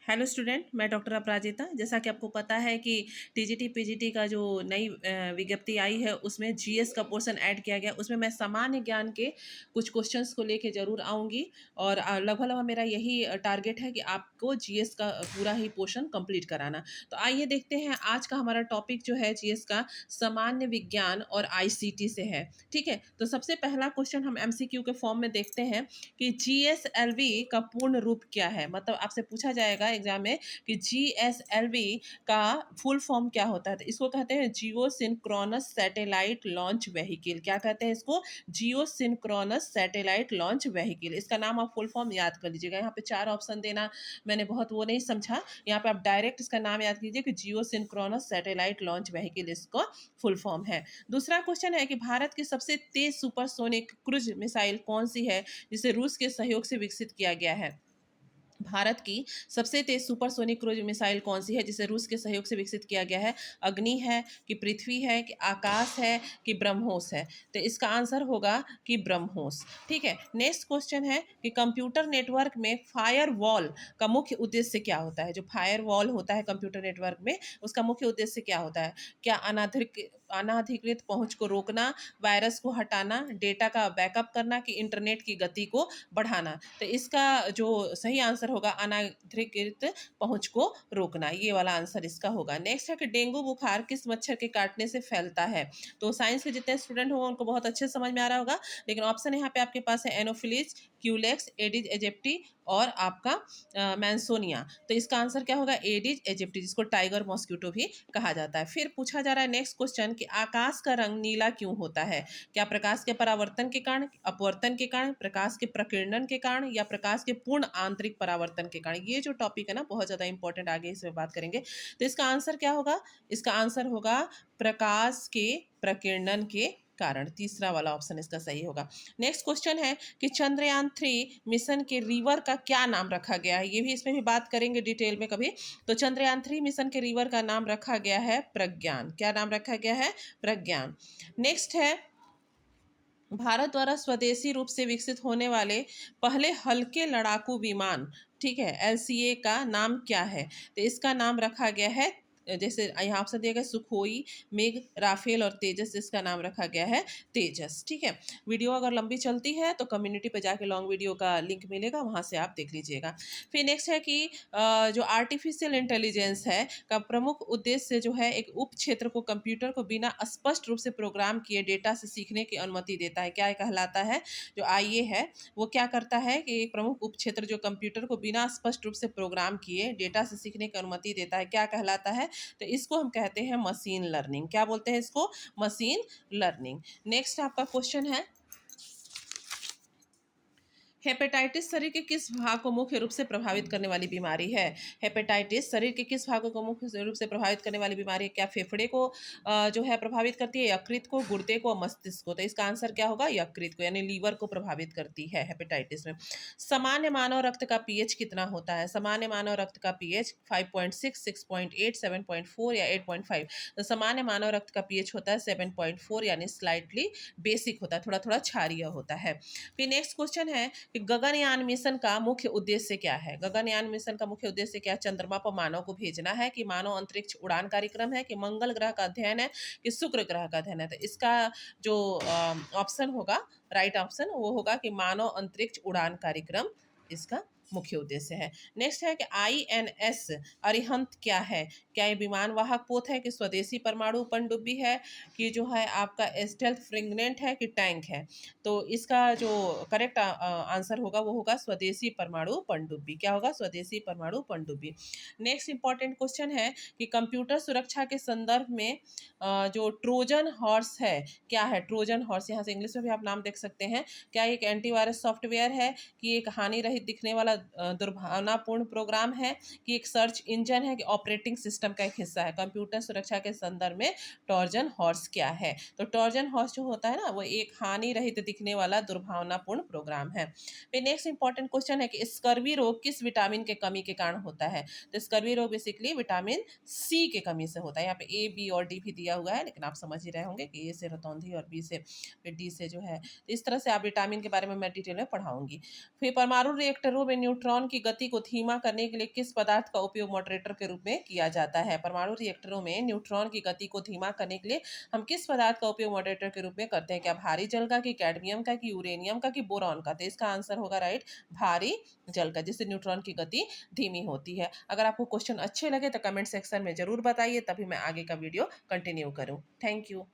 Hello student, मैं doctor अपराजिता। जैसा कि आपको पता है कि टीजीटी पीजीटी का जो नई विज्ञप्ति आई है उसमें जीएस का पोर्शन ऐड किया गया। उसमें मैं सामान्य ज्ञान के कुछ क्वेश्चंस को लेके ज़रूर आऊँगी और लगभग लगभग मेरा यही टारगेट है कि आपको जीएस का पूरा ही पोर्शन कंप्लीट कराना। तो आइए देखते हैं, आज का हमारा टॉपिक जो है जीएस का सामान्य विज्ञान और आईसीटी से है। ठीक है, तो सबसे पहला क्वेश्चन हम एमसीक्यू के फॉर्म में देखते हैं कि जीएसएलवी का पूर्ण रूप क्या है। मतलब आपसे पूछा जाएगा एग्जाम में कि जीएसएलवी का फुल फॉर्म क्या होता है। तो इसको कहते हैं जियो सिंक्रोनस सैटेलाइट लॉन्च व्हीकल। क्या कहते हैं इसको? जियो सिंक्रोनस सैटेलाइट लॉन्च व्हीकल। इसका नाम आप फुल फॉर्म याद कर लीजिएगा। यहाँ पे 4 ऑप्शन देना मैंने बहुत वो नहीं समझा। यहाँ पे आप डायरेक्ट इसका नाम याद कीजिए कि जियो सिंक्रोनस सैटेलाइट लॉन्च व्हीकल इसको फुल फॉर्म है। दूसरा क्वेश्चन है कि भारत की सबसे तेज सुपरसोनिक क्रूज मिसाइल कौन सी है जिसे रूस के सहयोग से विकसित किया गया है। भारत की सबसे तेज सुपरसोनिक क्रूज मिसाइल कौन सी है जिसे रूस के सहयोग से विकसित किया गया है? अग्नि है कि पृथ्वी है कि आकाश है कि ब्रह्मोस है? तो इसका आंसर होगा कि ब्रह्मोस। ठीक है, नेक्स्ट क्वेश्चन है कि कंप्यूटर नेटवर्क में फायर वॉल का मुख्य उद्देश्य क्या होता है। जो फायर वॉल होता है कंप्यूटर नेटवर्क में, उसका मुख्य उद्देश्य क्या होता है? क्या अनाधिकृत पहुंच को रोकना, वायरस को हटाना, डेटा का बैकअप करना कि इंटरनेट की गति को बढ़ाना? तो इसका जो सही आंसर होगा अनाधिकृत पहुंच को रोकना, ये वाला आंसर इसका होगा। नेक्स्ट है कि डेंगू बुखार किस मच्छर के काटने से फैलता है। तो साइंस के जितने स्टूडेंट होंगे उनको बहुत अच्छे समझ में आ रहा होगा, लेकिन ऑप्शन यहाँ पे आपके पास है एनोफिलिस, क्यूलेक्स, एडिज एजिप्टी और आपका मैंसोनिया। तो इसका आंसर क्या होगा? एडिज एजिप्टी, जिसको टाइगर मॉस्किटो भी कहा जाता है। फिर पूछा जा रहा है नेक्स्ट क्वेश्चन कि आकाश का रंग नीला क्यों होता है? क्या प्रकाश के परावर्तन के कारण, अपवर्तन के कारण, प्रकाश के प्रकीर्णन के कारण या प्रकाश के पूर्ण आंतरिक परावर्तन के कारण? ये जो टॉपिक है ना बहुत ज़्यादा इंपॉर्टेंट, आगे इसमें बात करेंगे। तो इसका आंसर क्या होगा? इसका आंसर होगा प्रकाश के प्रकीर्णन के कारण। तीसरा वाला ऑप्शन इसका सही होगा। नेक्स्ट क्वेश्चन है कि चंद्रयान 3 मिशन के रिवर का क्या नाम रखा गया है। ये भी इसमें भी बात करेंगे डिटेल में कभी। तो चंद्रयान 3 मिशन के रिवर का नाम रखा गया है प्रज्ञान। क्या नाम रखा गया है? प्रज्ञान। नेक्स्ट है भारत द्वारा स्वदेशी रूप से विकसित होने वाले पहले हल्के लड़ाकू विमान, ठीक है, एलसीए का नाम क्या है? तो इसका नाम रखा गया है, जैसे यहाँ ऑप्शन दिया गया, सुखोई, मेघ, राफेल और तेजस। इसका नाम रखा गया है तेजस। ठीक है, वीडियो अगर लंबी चलती है तो कम्युनिटी पे जाके लॉन्ग वीडियो का लिंक मिलेगा, वहाँ से आप देख लीजिएगा। फिर नेक्स्ट है कि जो आर्टिफिशियल इंटेलिजेंस है का प्रमुख उद्देश्य जो है एक उप क्षेत्र को कंप्यूटर को बिना स्पष्ट रूप से प्रोग्राम किए डेटा से सीखने की अनुमति देता है। क्या कहलाता है? जो आईए है वो क्या करता है कि एक प्रमुख उप क्षेत्र जो कंप्यूटर को बिना स्पष्ट रूप से प्रोग्राम किए डेटा से सीखने की अनुमति देता है, क्या कहलाता है? तो इसको हम कहते हैं मशीन लर्निंग। क्या बोलते हैं इसको? Machine learning. नेक्स्ट आपका क्वेश्चन है, हेपेटाइटिस शरीर के किस भाग को मुख्य रूप से प्रभावित करने वाली बीमारी है? हेपेटाइटिस शरीर के किस भागों को मुख्य रूप से प्रभावित करने वाली बीमारी है? क्या फेफड़े को जो है प्रभावित करती है, यकृत को, गुर्दे को, मस्तिष्क को? तो इसका आंसर क्या होगा? यकृत को, यानी लीवर को प्रभावित करती है हेपेटाइटिस में। सामान्य मानव रक्त का पीएच कितना होता है? सामान्य मानव रक्त का पीएच 5.6, 6.8, 7.4 या 8.5। तो सामान्य मानव रक्त का पीएच होता है 7.4, यानी स्लाइटली बेसिक होता है, थोड़ा थोड़ा क्षारीय होता है। फिर नेक्स्ट क्वेश्चन है कि गगनयान मिशन का मुख्य उद्देश्य क्या है? गगनयान मिशन का मुख्य उद्देश्य क्या? चंद्रमा पर मानव को भेजना है कि मानव अंतरिक्ष उड़ान कार्यक्रम है कि मंगल ग्रह का अध्ययन है कि शुक्र ग्रह का अध्ययन है? तो इसका जो ऑप्शन होगा, राइट ऑप्शन, वो होगा कि मानव अंतरिक्ष उड़ान कार्यक्रम इसका मुख्य उद्देश्य है। नेक्स्ट है कि आईएनएस अरिहंत क्या है? क्या ये विमान वाहक पोत है कि स्वदेशी परमाणु पनडुब्बी है कि जो है आपका स्टेल्थ फ्रिगनेंट है कि टैंक है? तो इसका जो करेक्ट आंसर होगा वो होगा स्वदेशी परमाणु पनडुब्बी। क्या होगा? स्वदेशी परमाणु पनडुब्बी। नेक्स्ट इंपॉर्टेंट क्वेश्चन है कि कंप्यूटर सुरक्षा के संदर्भ में जो ट्रोजन हॉर्स है क्या है? ट्रोजन हॉर्स, यहाँ से इंग्लिश में भी आप नाम देख सकते हैं। क्या एक एंटीवायरस सॉफ्टवेयर है कि एक हानि रहित दिखने वाला दुर्भावनापूर्ण प्रोग्राम है कि एक सर्च इंजन है कि ऑपरेटिंग सिस्टम सिस्टम का एक हिस्सा है। कंप्यूटर सुरक्षा के संदर्भ में ट्रोजन हॉर्स क्या है? तो ट्रोजन हॉर्स जो होता है ना, वो एक हानि रहित दिखने वाला दुर्भावनापूर्ण प्रोग्राम है। फिर नेक्स्ट इंपॉर्टेंट क्वेश्चन है कि स्कर्वी रोग किस विटामिन के कमी के कारण होता है? तो स्कर्वी रोग बेसिकली विटामिन सी के कमी से होता है। यहाँ पे ए, बी और डी भी दिया हुआ है, लेकिन आप समझ ही रहे होंगे कि ए से रतौंधी और बी से फिर डी से जो है, तो इस तरह से आप विटामिन के बारे में मैं डिटेल में पढ़ाऊंगी। फिर परमाणु रिएक्टरों में न्यूट्रॉन की गति को धीमा करने के लिए किस पदार्थ का उपयोग मॉडरेटर के रूप में किया जाता है? परमाणु रिएक्टरों में न्यूट्रॉन की गति को धीमा करने के लिए हम किस पदार्थ का उपयोग मॉडरेटर के रूप में करते हैं? क्या भारी जल का, कि कैडमियम का, कि यूरेनियम का, कि बोरॉन का? तो इसका आंसर होगा राइट, भारी जल का, जिससे न्यूट्रॉन की गति धीमी होती है। अगर आपको क्वेश्चन अच्छे लगे तो कमेंट सेक्शन में जरूर बताइए, तभी मैं आगे का वीडियो कंटिन्यू करूँ। Thank you.